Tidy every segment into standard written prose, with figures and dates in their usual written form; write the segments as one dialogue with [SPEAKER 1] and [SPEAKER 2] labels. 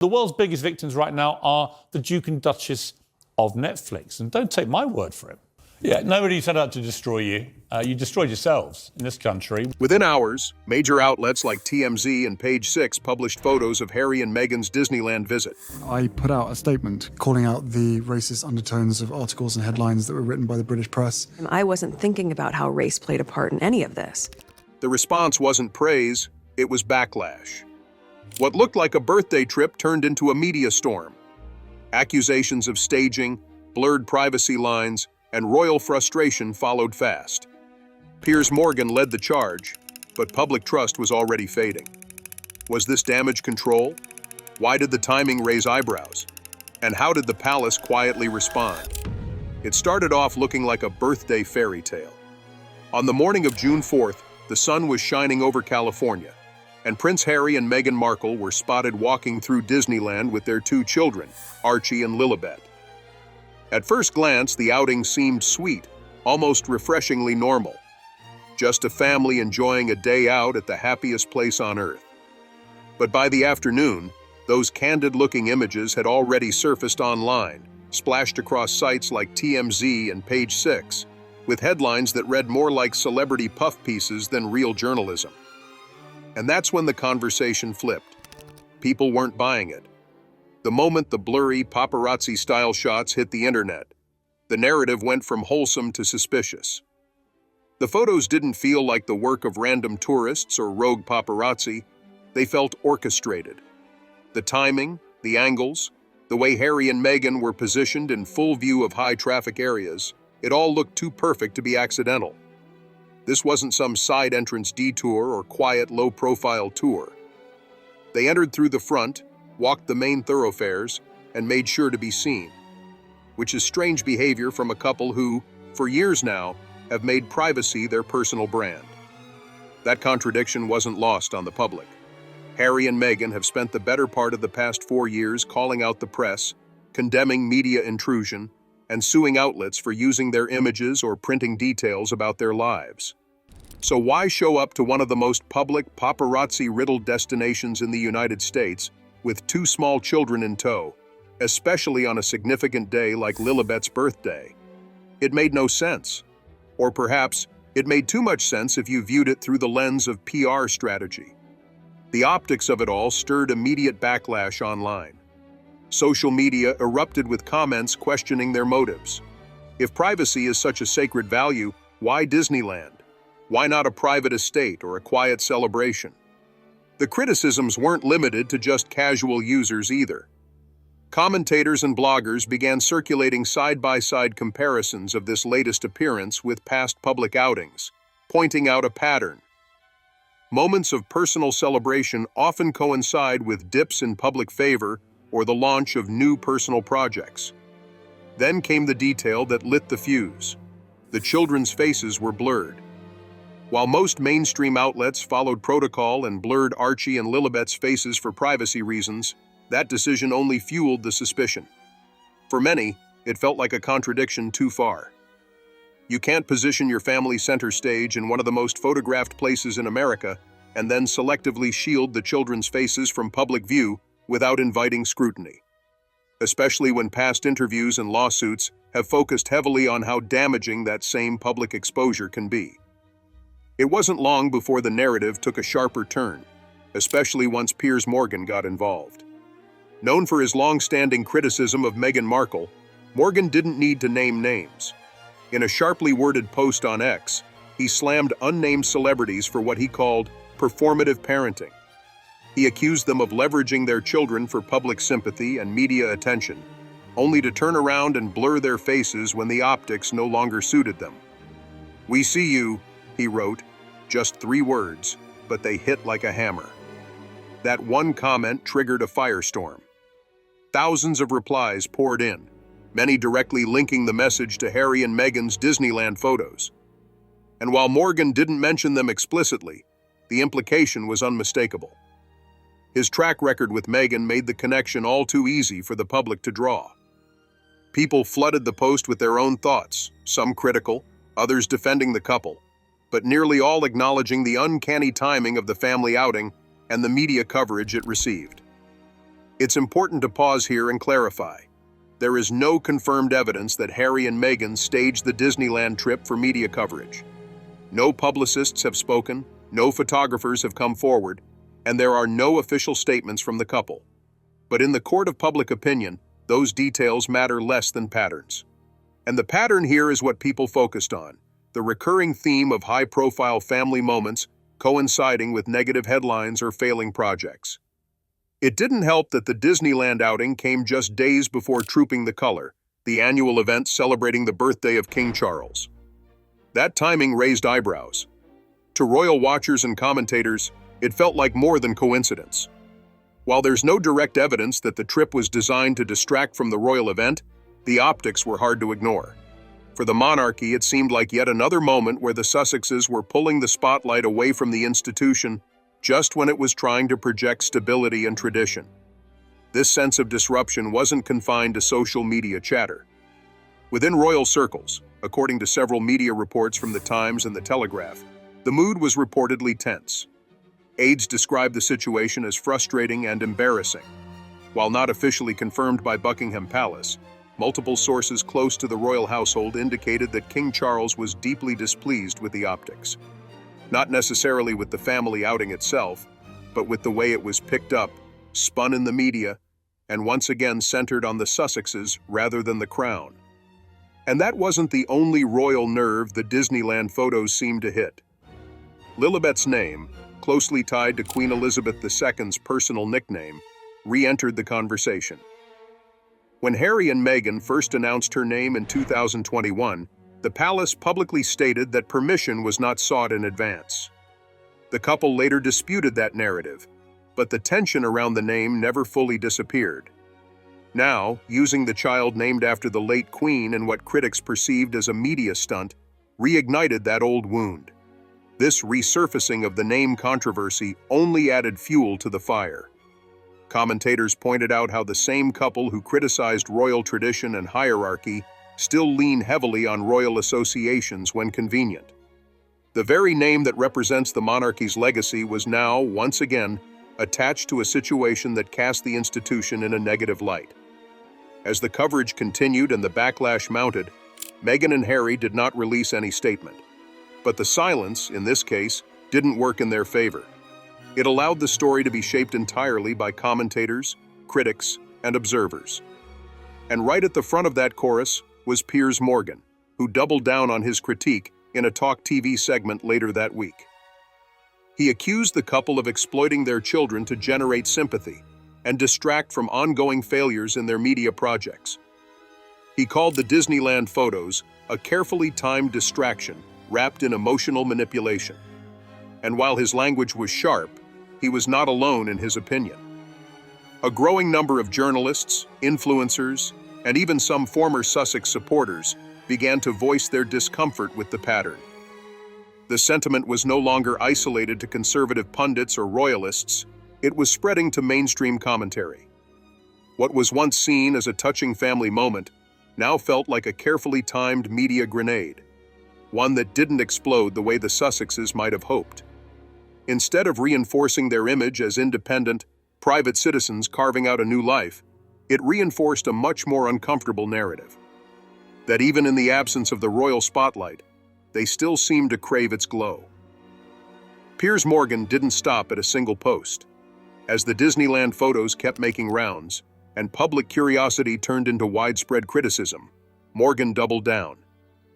[SPEAKER 1] The world's biggest victims right now are the Duke and Duchess of Netflix. And don't take my word for it. Yeah, nobody set out to destroy you. You destroyed yourselves in this country.
[SPEAKER 2] Within hours, major outlets like TMZ and Page Six published photos of Harry and Meghan's Disneyland visit.
[SPEAKER 3] I put out a statement calling out the racist undertones of articles and headlines that were written by the British press.
[SPEAKER 4] I wasn't thinking about how race played a part in any of this.
[SPEAKER 2] The response wasn't praise, it was backlash. What looked like a birthday trip turned into a media storm. Accusations of staging, blurred privacy lines, and royal frustration followed fast. Piers Morgan led the charge, but public trust was already fading. Was this damage control? Why did the timing raise eyebrows? And how did the palace quietly respond? It started off looking like a birthday fairy tale. On the morning of June 4th, the sun was shining over California, and Prince Harry and Meghan Markle were spotted walking through Disneyland with their two children, Archie and Lilibet. At first glance, the outing seemed sweet, almost refreshingly normal. Just a family enjoying a day out at the happiest place on earth. But by the afternoon, those candid-looking images had already surfaced online, splashed across sites like TMZ and Page Six, with headlines that read more like celebrity puff pieces than real journalism. And that's when the conversation flipped. People weren't buying it. The moment the blurry, paparazzi-style shots hit the internet, the narrative went from wholesome to suspicious. The photos didn't feel like the work of random tourists or rogue paparazzi. They felt orchestrated. The timing, the angles, the way Harry and Meghan were positioned in full view of high-traffic areas, it all looked too perfect to be accidental. This wasn't some side entrance detour or quiet, low-profile tour. They entered through the front, walked the main thoroughfares, and made sure to be seen, which is strange behavior from a couple who, for years now, have made privacy their personal brand. That contradiction wasn't lost on the public. Harry and Meghan have spent the better part of the past 4 years calling out the press, condemning media intrusion, and suing outlets for using their images or printing details about their lives. So why show up to one of the most public, paparazzi-riddled destinations in the United States with two small children in tow, especially on a significant day like Lilibet's birthday? It made no sense. Or perhaps, it made too much sense if you viewed it through the lens of PR strategy. The optics of it all stirred immediate backlash online. Social media erupted with comments questioning their motives. If privacy is such a sacred value, why Disneyland? Why not a private estate or a quiet celebration? The criticisms weren't limited to just casual users either. Commentators and bloggers began circulating side-by-side comparisons of this latest appearance with past public outings, pointing out a pattern. Moments of personal celebration often coincide with dips in public favor or the launch of new personal projects. Then came the detail that lit the fuse. The children's faces were blurred. While most mainstream outlets followed protocol and blurred Archie and Lilibet's faces for privacy reasons, that decision only fueled the suspicion. For many, it felt like a contradiction too far. You can't position your family center stage in one of the most photographed places in America and then selectively shield the children's faces from public view without inviting scrutiny. Especially when past interviews and lawsuits have focused heavily on how damaging that same public exposure can be. It wasn't long before the narrative took a sharper turn, especially once Piers Morgan got involved. Known for his long-standing criticism of Meghan Markle, Morgan didn't need to name names. In a sharply worded post on X, he slammed unnamed celebrities for what he called performative parenting. He accused them of leveraging their children for public sympathy and media attention, only to turn around and blur their faces when the optics no longer suited them. "We see you," he wrote, just 3 words, but they hit like a hammer. That one comment triggered a firestorm. Thousands of replies poured in, many directly linking the message to Harry and Meghan's Disneyland photos. And while Morgan didn't mention them explicitly, the implication was unmistakable. His track record with Meghan made the connection all too easy for the public to draw. People flooded the post with their own thoughts, some critical, others defending the couple, but nearly all acknowledging the uncanny timing of the family outing and the media coverage it received. It's important to pause here and clarify. There is no confirmed evidence that Harry and Meghan staged the Disneyland trip for media coverage. No publicists have spoken, no photographers have come forward, and there are no official statements from the couple. But in the court of public opinion, those details matter less than patterns. And the pattern here is what people focused on, the recurring theme of high-profile family moments coinciding with negative headlines or failing projects. It didn't help that the Disneyland outing came just days before Trooping the Color, the annual event celebrating the birthday of King Charles. That timing raised eyebrows. To royal watchers and commentators, it felt like more than coincidence. While there's no direct evidence that the trip was designed to distract from the royal event, the optics were hard to ignore. For the monarchy, it seemed like yet another moment where the Sussexes were pulling the spotlight away from the institution just when it was trying to project stability and tradition. This sense of disruption wasn't confined to social media chatter. Within royal circles, according to several media reports from the Times and the Telegraph, the mood was reportedly tense. Aides described the situation as frustrating and embarrassing. While not officially confirmed by Buckingham Palace, multiple sources close to the royal household indicated that King Charles was deeply displeased with the optics. Not necessarily with the family outing itself, but with the way it was picked up, spun in the media, and once again centered on the Sussexes rather than the crown. And that wasn't the only royal nerve the Disneyland photos seemed to hit. Lilibet's name, closely tied to Queen Elizabeth II's personal nickname, re-entered the conversation. When Harry and Meghan first announced her name in 2021, the palace publicly stated that permission was not sought in advance. The couple later disputed that narrative, but the tension around the name never fully disappeared. Now, using the child named after the late Queen in what critics perceived as a media stunt reignited that old wound. This resurfacing of the name controversy only added fuel to the fire. Commentators pointed out how the same couple who criticized royal tradition and hierarchy still lean heavily on royal associations when convenient. The very name that represents the monarchy's legacy was now, once again, attached to a situation that cast the institution in a negative light. As the coverage continued and the backlash mounted, Meghan and Harry did not release any statement. But the silence, in this case, didn't work in their favor. It allowed the story to be shaped entirely by commentators, critics, and observers. And right at the front of that chorus was Piers Morgan, who doubled down on his critique in a Talk TV segment later that week. He accused the couple of exploiting their children to generate sympathy and distract from ongoing failures in their media projects. He called the Disneyland photos a carefully timed distraction wrapped in emotional manipulation. And while his language was sharp, he was not alone in his opinion. A growing number of journalists, influencers, and even some former Sussex supporters began to voice their discomfort with the pattern. The sentiment was no longer isolated to conservative pundits or royalists, it was spreading to mainstream commentary. What was once seen as a touching family moment now felt like a carefully timed media grenade, one that didn't explode the way the Sussexes might have hoped. Instead of reinforcing their image as independent, private citizens carving out a new life, it reinforced a much more uncomfortable narrative. That even in the absence of the royal spotlight, they still seemed to crave its glow. Piers Morgan didn't stop at a single post. As the Disneyland photos kept making rounds, and public curiosity turned into widespread criticism, Morgan doubled down.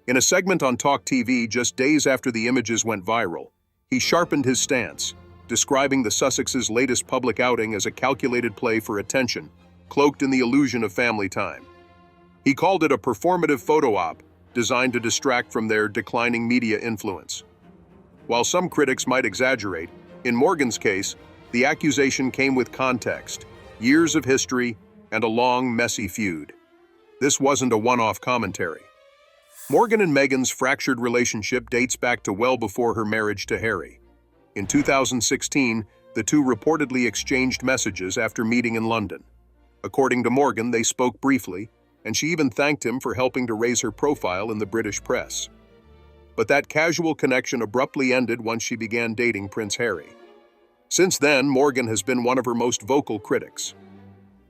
[SPEAKER 2] In a segment on Talk TV just days after the images went viral, he sharpened his stance, describing the Sussexes' latest public outing as a calculated play for attention, cloaked in the illusion of family time. He called it a performative photo op designed to distract from their declining media influence. While some critics might exaggerate, in Morgan's case, the accusation came with context, years of history, and a long, messy feud. This wasn't a one-off commentary. Morgan and Meghan's fractured relationship dates back to well before her marriage to Harry. In 2016, the two reportedly exchanged messages after meeting in London. According to Morgan, they spoke briefly, and she even thanked him for helping to raise her profile in the British press. But that casual connection abruptly ended once she began dating Prince Harry. Since then, Morgan has been one of her most vocal critics.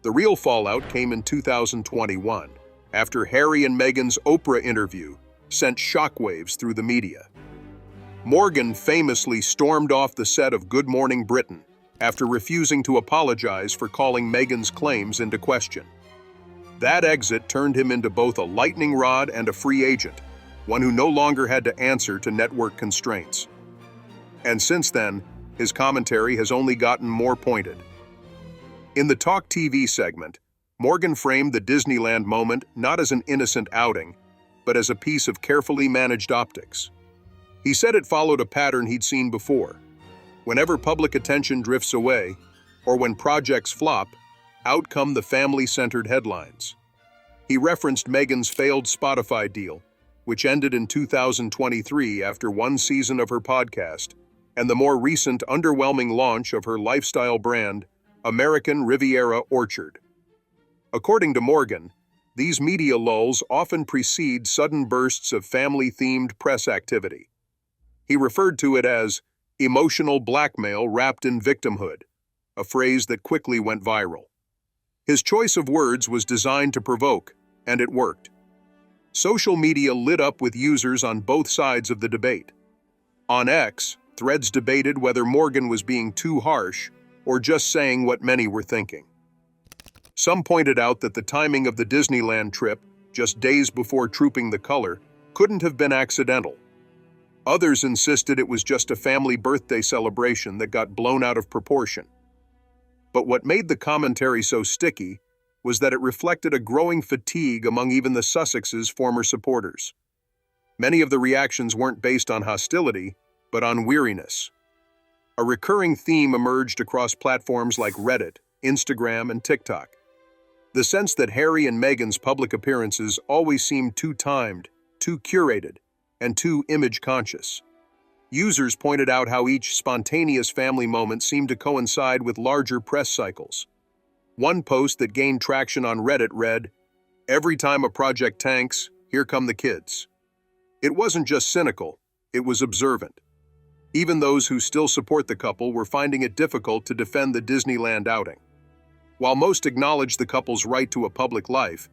[SPEAKER 2] The real fallout came in 2021, after Harry and Meghan's Oprah interview sent shockwaves through the media. Morgan famously stormed off the set of Good Morning Britain after refusing to apologize for calling Meghan's claims into question. That exit turned him into both a lightning rod and a free agent, one who no longer had to answer to network constraints. And since then, his commentary has only gotten more pointed. In the Talk TV segment, Morgan framed the Disneyland moment not as an innocent outing, but as a piece of carefully managed optics. He said it followed a pattern he'd seen before. Whenever public attention drifts away, or when projects flop, out come the family-centered headlines. He referenced Meghan's failed Spotify deal, which ended in 2023 after one season of her podcast, and the more recent underwhelming launch of her lifestyle brand, American Riviera Orchard. According to Morgan, these media lulls often precede sudden bursts of family-themed press activity. He referred to it as emotional blackmail wrapped in victimhood, a phrase that quickly went viral. His choice of words was designed to provoke, and it worked. Social media lit up with users on both sides of the debate. On X, threads debated whether Morgan was being too harsh or just saying what many were thinking. Some pointed out that the timing of the Disneyland trip, just days before Trooping the Color, couldn't have been accidental. Others insisted it was just a family birthday celebration that got blown out of proportion. But what made the commentary so sticky was that it reflected a growing fatigue among even the Sussexes' former supporters. Many of the reactions weren't based on hostility, but on weariness. A recurring theme emerged across platforms like Reddit, Instagram, and TikTok. The sense that Harry and Meghan's public appearances always seemed too timed, too curated, and too image-conscious. Users pointed out how each spontaneous family moment seemed to coincide with larger press cycles. One post that gained traction on Reddit read, "Every time a project tanks, here come the kids." It wasn't just cynical, it was observant. Even those who still support the couple were finding it difficult to defend the Disneyland outing. While most acknowledged the couple's right to a public life,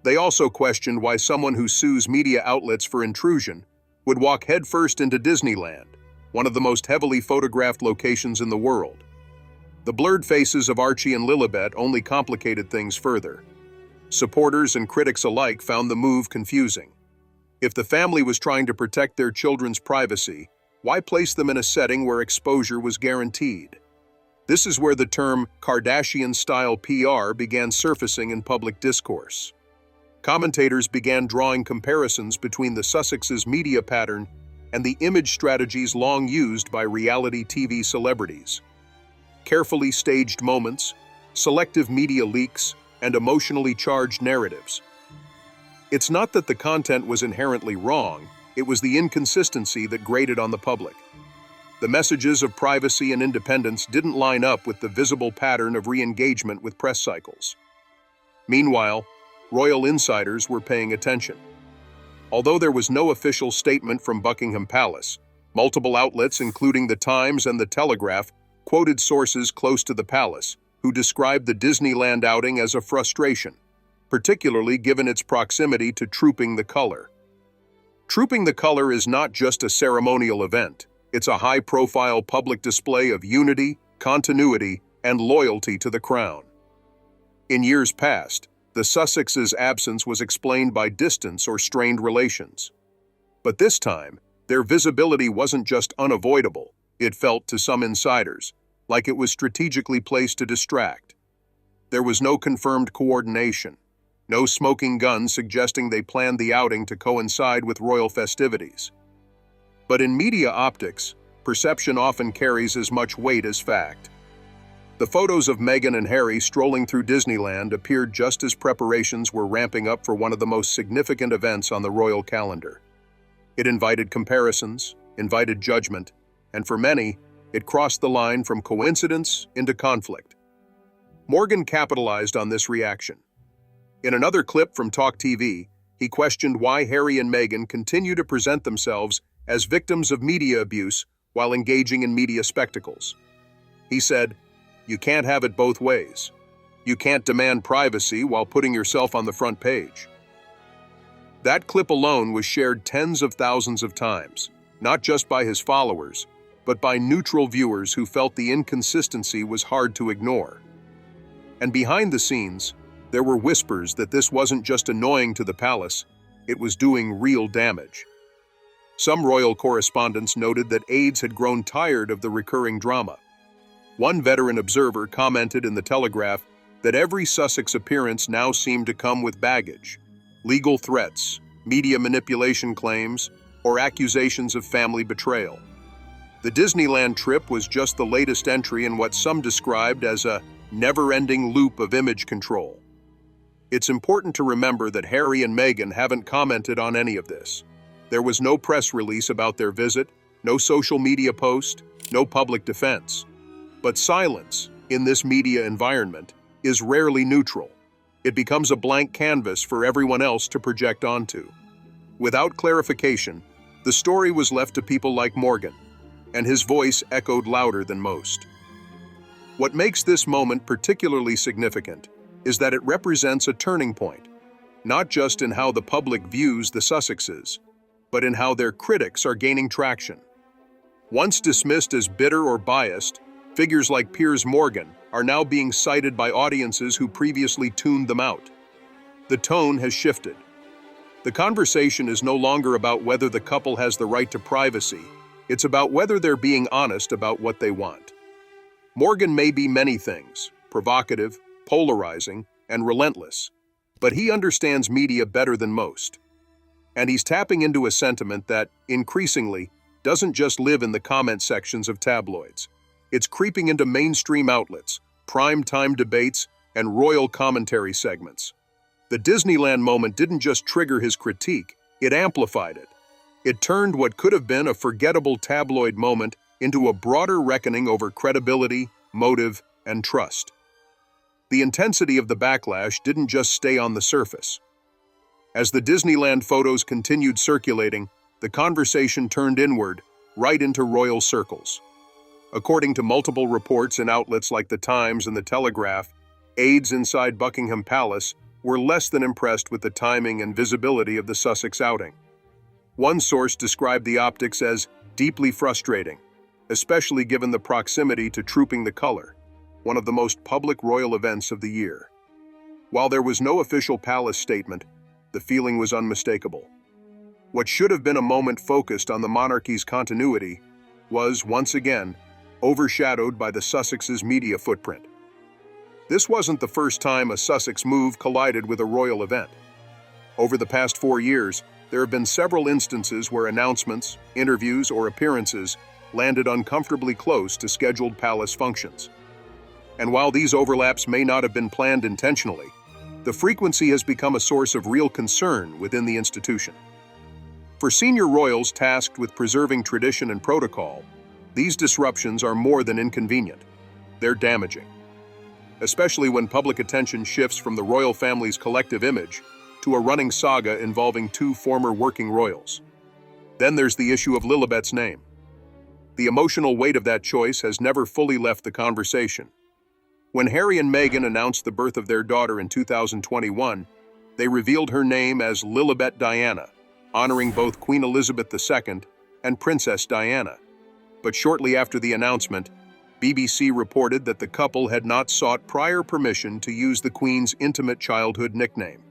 [SPEAKER 2] they also questioned why someone who sues media outlets for intrusion would walk headfirst into Disneyland, one of the most heavily photographed locations in the world. The blurred faces of Archie and Lilibet only complicated things further. Supporters and critics alike found the move confusing. If the family was trying to protect their children's privacy, why place them in a setting where exposure was guaranteed? This is where the term Kardashian-style PR began surfacing in public discourse. Commentators began drawing comparisons between the Sussexes' media pattern and the image strategies long used by reality TV celebrities. Carefully staged moments, selective media leaks, and emotionally charged narratives. It's not that the content was inherently wrong, it was the inconsistency that grated on the public. The messages of privacy and independence didn't line up with the visible pattern of re-engagement with press cycles. Meanwhile, royal insiders were paying attention. Although there was no official statement from Buckingham Palace, multiple outlets, including The Times and The Telegraph, quoted sources close to the palace, who described the Disneyland outing as a frustration, particularly given its proximity to Trooping the Color. Trooping the Color is not just a ceremonial event, it's a high-profile public display of unity, continuity, and loyalty to the crown. In years past, the Sussexes' absence was explained by distance or strained relations. But this time, their visibility wasn't just unavoidable, it felt to some insiders like it was strategically placed to distract. There was no confirmed coordination, no smoking gun suggesting they planned the outing to coincide with royal festivities. But in media optics, perception often carries as much weight as fact. The photos of Meghan and Harry strolling through Disneyland appeared just as preparations were ramping up for one of the most significant events on the royal calendar. It invited comparisons, invited judgment, and for many, it crossed the line from coincidence into conflict. Morgan capitalized on this reaction. In another clip from Talk TV, he questioned why Harry and Meghan continue to present themselves as victims of media abuse while engaging in media spectacles. He said, "You can't have it both ways. You can't demand privacy while putting yourself on the front page. That clip alone was shared tens of thousands of times, not just by his followers, but by neutral viewers who felt the inconsistency was hard to ignore. And behind the scenes, there were whispers that this wasn't just annoying to the palace, it was doing real damage. Some royal correspondents noted that aides had grown tired of the recurring drama. One veteran observer commented in the Telegraph that every Sussex appearance now seemed to come with baggage, legal threats, media manipulation claims, or accusations of family betrayal. The Disneyland trip was just the latest entry in what some described as a never-ending loop of image control. It's important to remember that Harry and Meghan haven't commented on any of this. There was no press release about their visit, no social media post, no public defense. But silence, in this media environment, is rarely neutral. It becomes a blank canvas for everyone else to project onto. Without clarification, the story was left to people like Morgan, and his voice echoed louder than most. What makes this moment particularly significant is that it represents a turning point, not just in how the public views the Sussexes, but in how their critics are gaining traction. Once dismissed as bitter or biased, figures like Piers Morgan are now being cited by audiences who previously tuned them out. The tone has shifted. The conversation is no longer about whether the couple has the right to privacy, it's about whether they're being honest about what they want. Morgan may be many things, provocative, polarizing, and relentless, but he understands media better than most. And he's tapping into a sentiment that, increasingly, doesn't just live in the comment sections of tabloids. It's creeping into mainstream outlets, prime-time debates, and royal commentary segments. The Disneyland moment didn't just trigger his critique, it amplified it. It turned what could have been a forgettable tabloid moment into a broader reckoning over credibility, motive, and trust. The intensity of the backlash didn't just stay on the surface. As the Disneyland photos continued circulating, the conversation turned inward, right into royal circles. According to multiple reports in outlets like The Times and The Telegraph, aides inside Buckingham Palace were less than impressed with the timing and visibility of the Sussex outing. One source described the optics as deeply frustrating, especially given the proximity to Trooping the Colour, one of the most public royal events of the year. While there was no official palace statement, the feeling was unmistakable. What should have been a moment focused on the monarchy's continuity was, once again, overshadowed by the Sussexes' media footprint. This wasn't the first time a Sussex move collided with a royal event. Over the past 4 years, there have been several instances where announcements, interviews, or appearances landed uncomfortably close to scheduled palace functions. And while these overlaps may not have been planned intentionally, the frequency has become a source of real concern within the institution. For senior royals tasked with preserving tradition and protocol, these disruptions are more than inconvenient. They're damaging, especially when public attention shifts from the royal family's collective image to a running saga involving 2 former working royals. Then there's the issue of Lilibet's name. The emotional weight of that choice has never fully left the conversation. When Harry and Meghan announced the birth of their daughter in 2021, they revealed her name as Lilibet Diana, honoring both Queen Elizabeth II and Princess Diana. But shortly after the announcement, BBC reported that the couple had not sought prior permission to use the Queen's intimate childhood nickname.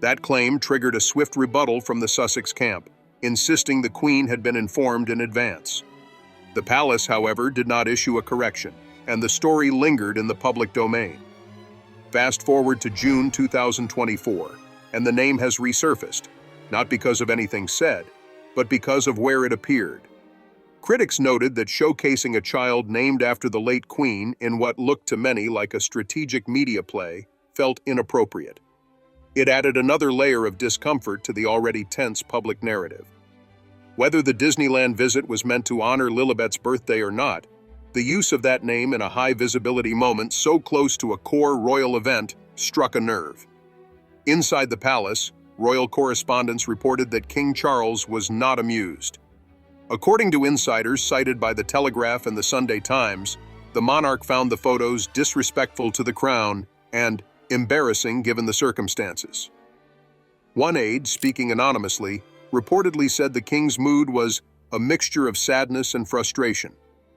[SPEAKER 2] That claim triggered a swift rebuttal from the Sussex camp, insisting the Queen had been informed in advance. The palace, however, did not issue a correction, and the story lingered in the public domain. Fast forward to June 2024, and the name has resurfaced, not because of anything said, but because of where it appeared. Critics noted that showcasing a child named after the late Queen in what looked to many like a strategic media play felt inappropriate. It added another layer of discomfort to the already tense public narrative. Whether the Disneyland visit was meant to honor Lilibet's birthday or not, the use of that name in a high-visibility moment so close to a core royal event struck a nerve. Inside the palace, royal correspondents reported that King Charles was not amused. According to insiders cited by The Telegraph and the Sunday Times, the monarch found the photos disrespectful to the crown and embarrassing given the circumstances. One aide, speaking anonymously, reportedly said the king's mood was a mixture of sadness and frustration,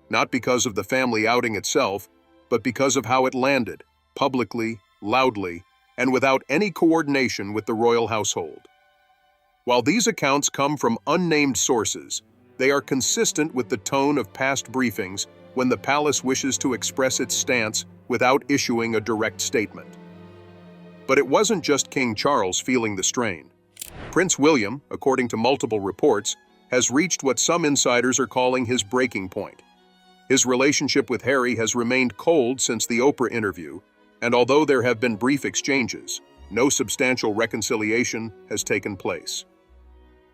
[SPEAKER 2] not because of the family outing itself, but because of how it landed, publicly, loudly, and without any coordination with the royal household. While these accounts come from unnamed sources, they are consistent with the tone of past briefings when the palace wishes to express its stance without issuing a direct statement. But it wasn't just King Charles feeling the strain. Prince William, according to multiple reports, has reached what some insiders are calling his breaking point. His relationship with Harry has remained cold since the Oprah interview, and although there have been brief exchanges, no substantial reconciliation has taken place.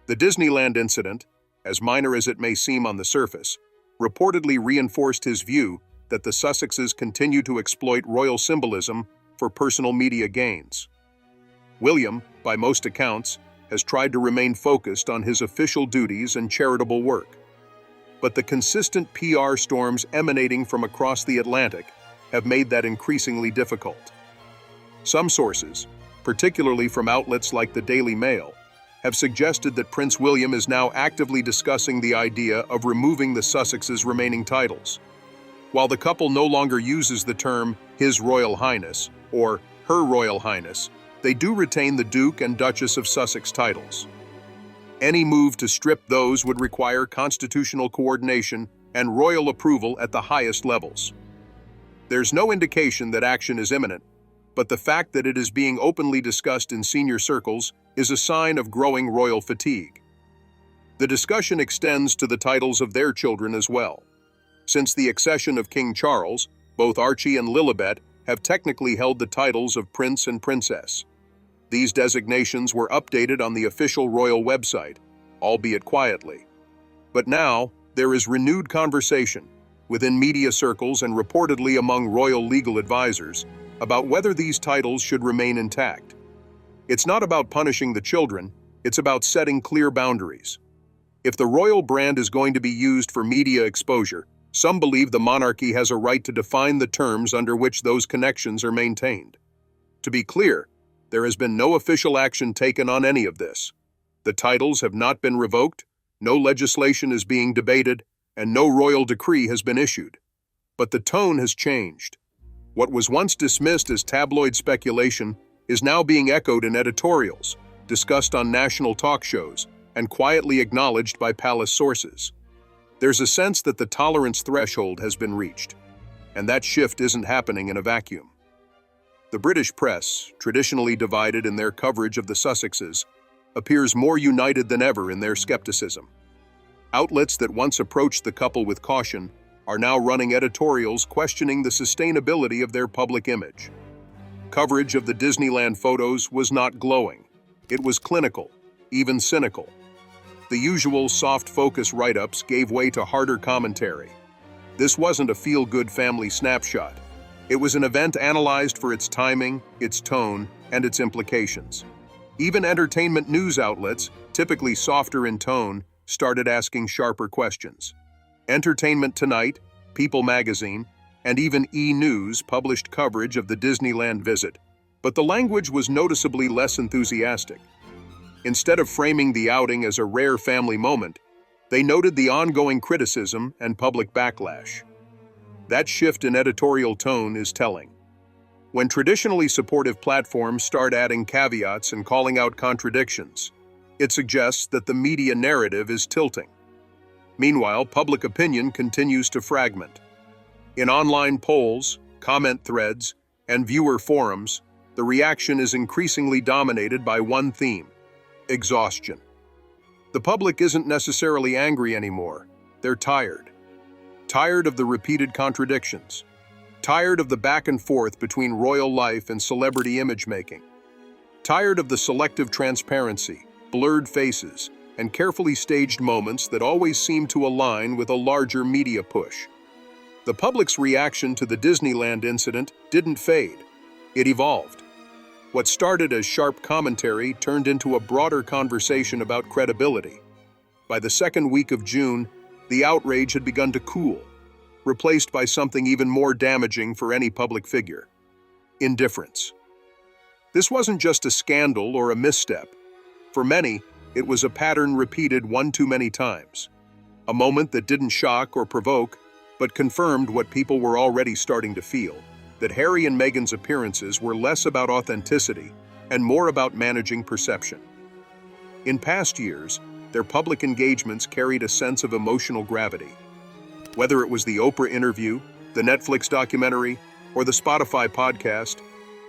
[SPEAKER 2] The Disneyland incident, as minor as it may seem on the surface, reportedly reinforced his view that the Sussexes continue to exploit royal symbolism for personal media gains. William, by most accounts, has tried to remain focused on his official duties and charitable work. But the consistent PR storms emanating from across the Atlantic have made that increasingly difficult. Some sources, particularly from outlets like the Daily Mail, have suggested that Prince William is now actively discussing the idea of removing the Sussexes' remaining titles. While the couple no longer uses the term His Royal Highness or Her Royal Highness, they do retain the Duke and Duchess of Sussex titles. Any move to strip those would require constitutional coordination and royal approval at the highest levels. There's no indication that action is imminent, but the fact that it is being openly discussed in senior circles is a sign of growing royal fatigue. The discussion extends to the titles of their children as well. Since the accession of King Charles, both Archie and Lilibet have technically held the titles of Prince and Princess. These designations were updated on the official royal website, albeit quietly. But now, there is renewed conversation, within media circles and reportedly among royal legal advisors, about whether these titles should remain intact. It's not about punishing the children, it's about setting clear boundaries. If the royal brand is going to be used for media exposure, some believe the monarchy has a right to define the terms under which those connections are maintained. To be clear, there has been no official action taken on any of this. The titles have not been revoked, no legislation is being debated, and no royal decree has been issued. But the tone has changed. What was once dismissed as tabloid speculation is now being echoed in editorials, discussed on national talk shows, and quietly acknowledged by palace sources. There's a sense that the tolerance threshold has been reached, and that shift isn't happening in a vacuum. The British press, traditionally divided in their coverage of the Sussexes, appears more united than ever in their skepticism. Outlets that once approached the couple with caution are now running editorials questioning the sustainability of their public image. Coverage of the Disneyland photos was not glowing. It was clinical, even cynical. The usual soft focus write-ups gave way to harder commentary. This wasn't a feel-good family snapshot. It was an event analyzed for its timing, its tone, and its implications. Even entertainment news outlets, typically softer in tone, started asking sharper questions. Entertainment Tonight, People magazine, and even E! News published coverage of the Disneyland visit, but the language was noticeably less enthusiastic. Instead of framing the outing as a rare family moment, they noted the ongoing criticism and public backlash. That shift in editorial tone is telling. When traditionally supportive platforms start adding caveats and calling out contradictions, it suggests that the media narrative is tilting. Meanwhile, public opinion continues to fragment. In online polls, comment threads, and viewer forums, the reaction is increasingly dominated by one theme: exhaustion. The public isn't necessarily angry anymore. They're tired. Tired of the repeated contradictions. Tired of the back and forth between royal life and celebrity image-making. Tired of the selective transparency, blurred faces, and carefully staged moments that always seem to align with a larger media push. The public's reaction to the Disneyland incident didn't fade. It evolved. What started as sharp commentary turned into a broader conversation about credibility. By the second week of June, the outrage had begun to cool, replaced by something even more damaging for any public figure: indifference. This wasn't just a scandal or a misstep. For many, it was a pattern repeated one too many times. A moment that didn't shock or provoke, but confirmed what people were already starting to feel, that Harry and Meghan's appearances were less about authenticity and more about managing perception. In past years, their public engagements carried a sense of emotional gravity. Whether it was the Oprah interview, the Netflix documentary, or the Spotify podcast,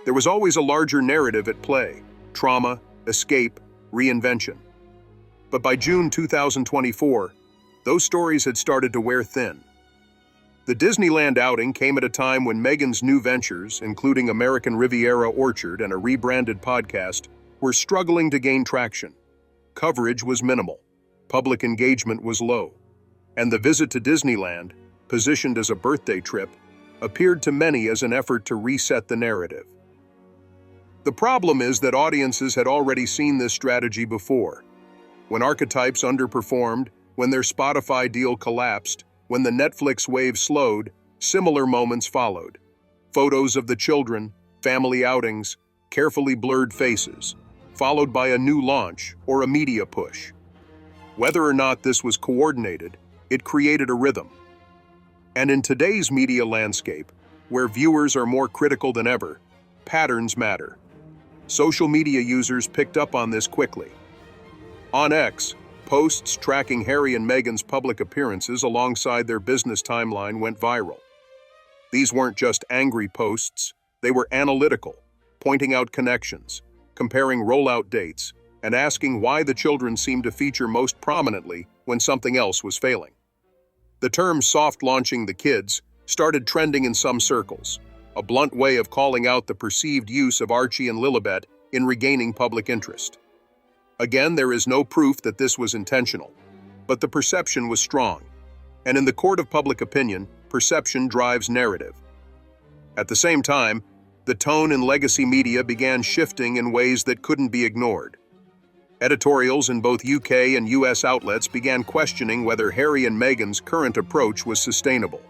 [SPEAKER 2] there was always a larger narrative at play: trauma, escape, reinvention. But by June 2024, those stories had started to wear thin. The Disneyland outing came at a time when Meghan's new ventures, including American Riviera Orchard and a rebranded podcast, were struggling to gain traction. Coverage was minimal, public engagement was low, and the visit to Disneyland, positioned as a birthday trip, appeared to many as an effort to reset the narrative. The problem is that audiences had already seen this strategy before. When archetypes underperformed, when their Spotify deal collapsed, when the Netflix wave slowed, similar moments followed. Photos of the children, family outings, carefully blurred faces, followed by a new launch or a media push. Whether or not this was coordinated, it created a rhythm. And in today's media landscape, where viewers are more critical than ever, patterns matter. Social media users picked up on this quickly. On X, posts tracking Harry and Meghan's public appearances alongside their business timeline went viral. These weren't just angry posts, they were analytical, pointing out connections, comparing rollout dates, and asking why the children seemed to feature most prominently when something else was failing. The term soft launching the kids started trending in some circles, a blunt way of calling out the perceived use of Archie and Lilibet in regaining public interest. Again, there is no proof that this was intentional, but the perception was strong, and in the court of public opinion, perception drives narrative. At the same time, the tone in legacy media began shifting in ways that couldn't be ignored. Editorials in both UK and US outlets began questioning whether Harry and Meghan's current approach was sustainable.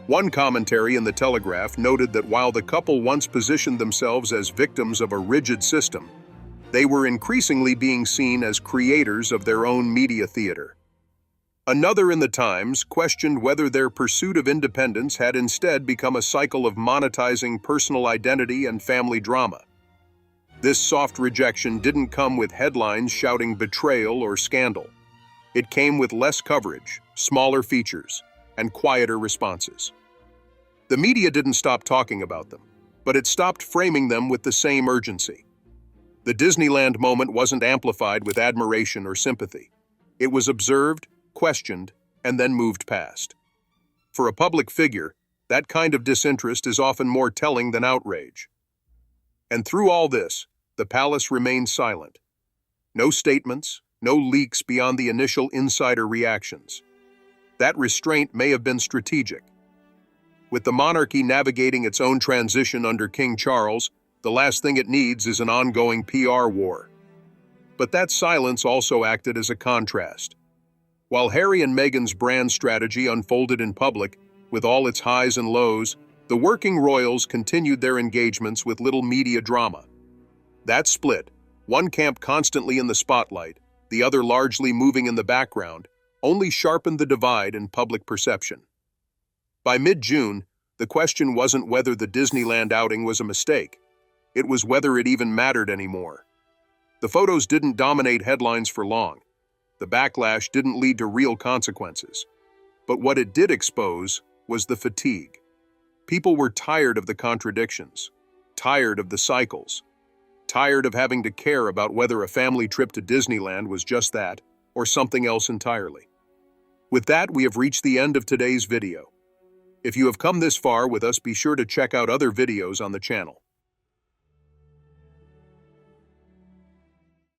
[SPEAKER 2] One commentary in The Telegraph noted that while the couple once positioned themselves as victims of a rigid system, they were increasingly being seen as creators of their own media theater. Another in The Times questioned whether their pursuit of independence had instead become a cycle of monetizing personal identity and family drama. This soft rejection didn't come with headlines shouting betrayal or scandal. It came with less coverage, smaller features, and quieter responses. The media didn't stop talking about them, but it stopped framing them with the same urgency. The Disneyland moment wasn't amplified with admiration or sympathy. It was observed, questioned, and then moved past. For a public figure, that kind of disinterest is often more telling than outrage. And through all this, the palace remained silent. No statements, no leaks beyond the initial insider reactions. That restraint may have been strategic. With the monarchy navigating its own transition under King Charles, the last thing it needs is an ongoing PR war. But that silence also acted as a contrast. While Harry and Meghan's brand strategy unfolded in public, with all its highs and lows, the working royals continued their engagements with little media drama. That split, one camp constantly in the spotlight, the other largely moving in the background, only sharpened the divide in public perception. By mid-June, the question wasn't whether the Disneyland outing was a mistake. It was whether it even mattered anymore. The photos didn't dominate headlines for long. The backlash didn't lead to real consequences. But what it did expose was the fatigue. People were tired of the contradictions, tired of the cycles, tired of having to care about whether a family trip to Disneyland was just that or something else entirely. With that, we have reached the end of today's video. If you have come this far with us, be sure to check out other videos on the channel.